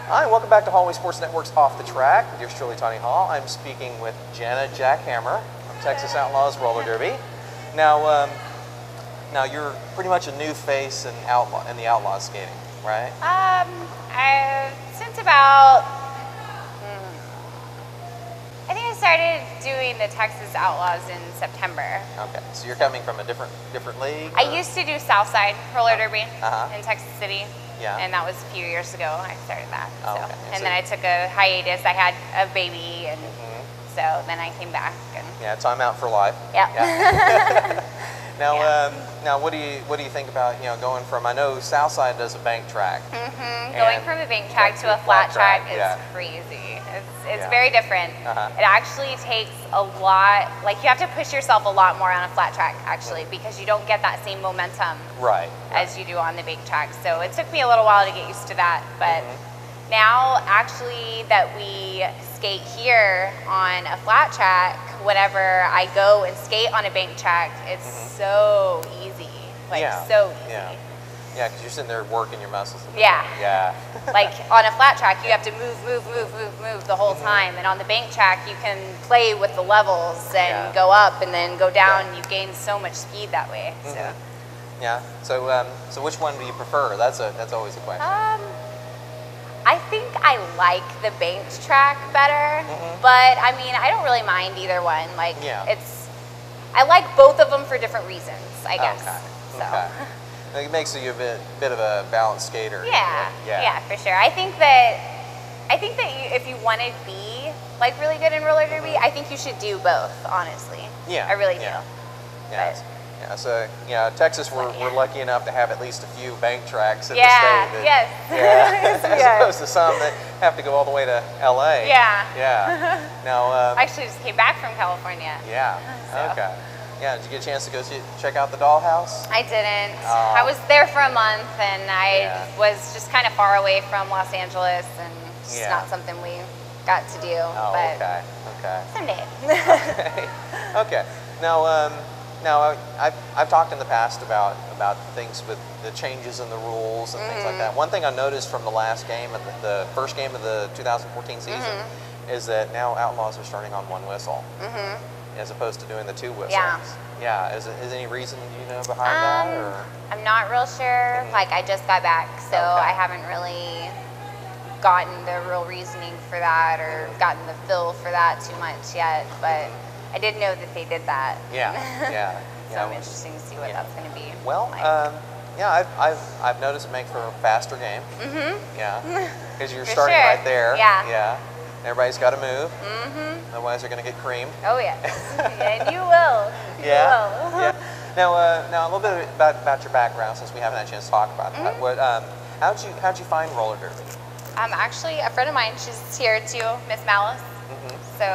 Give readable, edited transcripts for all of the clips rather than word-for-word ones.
Hi, and welcome back to Hallway Sports Network's Off the Track with yours truly, Tony Hall. I'm speaking with Jana Jackhammer from Texas Outlaws Roller Derby. Now, you're pretty much a new face in the outlaw skating, right? Since about, I think I started doing the Texas Outlaws in September. Okay, so you're coming from a different league? I used to do Southside Roller Derby Uh-huh. in Texas City. Yeah. And that was a few years ago I started that. Oh, So. okay. And then I took a hiatus. I had a baby, and so then I came back. And Yeah, time out for life. yeah. Now, Yeah. now, what do you think about going from? I know Southside does a bank track. Going from a bank track to a flat track is yeah. crazy. It's Yeah. very different. Uh-huh. It actually takes a lot. Like, you have to push yourself a lot more on a flat track actually, because you don't get that same momentum Right. as you do on the bank track. So it took me a little while to get used to that, but now actually that we skate here on a flat track, whenever I go and skate on a bank track, it's so easy. Like, Yeah. so easy. Yeah. Yeah, because you're sitting there working your muscles. Yeah. Yeah. Like, on a flat track, you have to move the whole time. And on the bank track, you can play with the levels and Yeah. go up and then go down. And you gain so much speed that way. So. Yeah. So which one do you prefer? That's always a question. I think I like the banked track better, but I mean, I don't really mind either one. Like, Yeah. I like both of them for different reasons, I guess. Okay. So. Okay. It makes you a bit of a balanced skater. Yeah, for sure. I think that if you want to be like really good in roller derby, I think you should do both. Honestly, Yeah. I really Yeah. do. Yeah. Yeah. So Texas, we're lucky enough to have at least a few bank tracks in the Yeah. state. Yes. Yeah. As Yeah. opposed to some that have to go all the way to LA. Yeah. Yeah. Now. I actually just came back from California. Yeah. So. Okay. Yeah. Did you get a chance to go check out the dollhouse? I didn't. Oh. I was there for a month, and I Yeah. was just kind of far away from Los Angeles, and it's Yeah. not something we got to do. Oh. But Okay. Okay. someday. Okay. Now, I've talked in the past about things with the changes in the rules and things like that. One thing I noticed from the last game, of the first game of the 2014 season, is that now Outlaws are starting on one whistle, as opposed to doing the two whistles. Yeah. Yeah. Is any reason behind that? Or? I'm not real sure. Like, I just got back, so Okay. I haven't really gotten the real reasoning for that or gotten the feel for that too much yet. But I did know that they did that. Yeah. Yeah. So I'm interested to see what that's going to be. Well, like. yeah, I've noticed it makes for a faster game. Yeah, because you're For starting sure. right there. Yeah. Yeah. Everybody's got to move. Otherwise, they're going to get creamed. Oh yes, and you will. You will. Yeah. Now a little bit about your background, since we haven't had a chance to talk about that. What? How'd you find roller derby? Actually, a friend of mine, she's here too, Miss Malice. So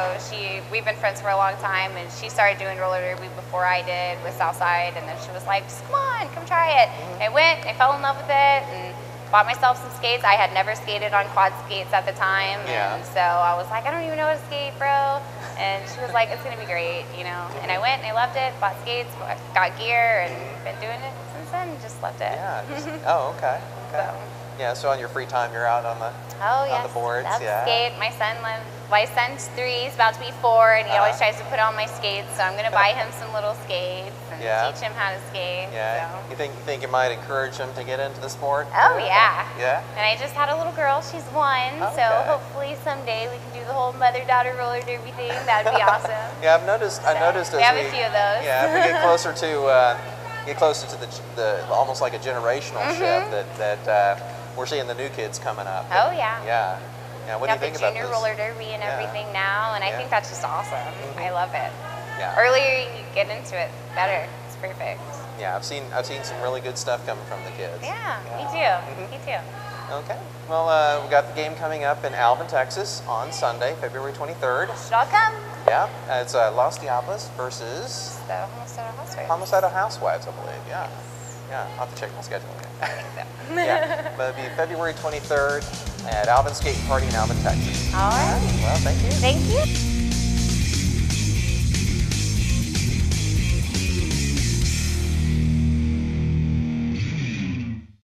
we've been friends for a long time, and she started doing roller derby before I did with Southside, and then she was like, just come on, come try it. I went, I fell in love with it, and bought myself some skates. I had never skated on quad skates at the time, Yeah. and so I was like, I don't even know how to skate, bro. And she was like, it's gonna be great, And I went and I loved it, bought skates, got gear, and been doing it since then, just loved it. Yeah. Oh, okay. Okay. So. Yeah. So on your free time, you're out on the Oh, on yes. the boards. Love to Yeah. skate. My son's 3, he's about to be 4, and he always tries to put on my skates, so I'm going to buy him some little skates and Yeah. teach him how to skate. Yeah. So. You think you might encourage them to get into the sport? Oh, yeah. Yeah. And I just had a little girl. She's 1, so Okay. hopefully someday we can do the whole mother-daughter roller derby thing. That would be awesome. Yeah, I noticed we as have a few of those. Yeah, if we get closer to the almost like a generational shift that we're seeing the new kids coming up. Oh, yeah. Yeah. Yeah. What do you think the about junior this? roller derby and everything now, and I think that's just awesome. I love it. Yeah. Earlier you get into it, better. It's perfect. Yeah, I've seen some really good stuff coming from the kids. Yeah, me too. Me too. Okay. Well, we got the game coming up in Alvin, Texas on Sunday, February 23rd. Should all come. Yeah. It's Los Diablos versus The Homestead Housewives. Homicidal Housewives, I believe. Yeah. Yeah. I'll have to check my schedule again. Yeah. But it'll be February 23rd at Alvin Skating Party in Alvin, Texas. All right. Well, thank you. Thank you.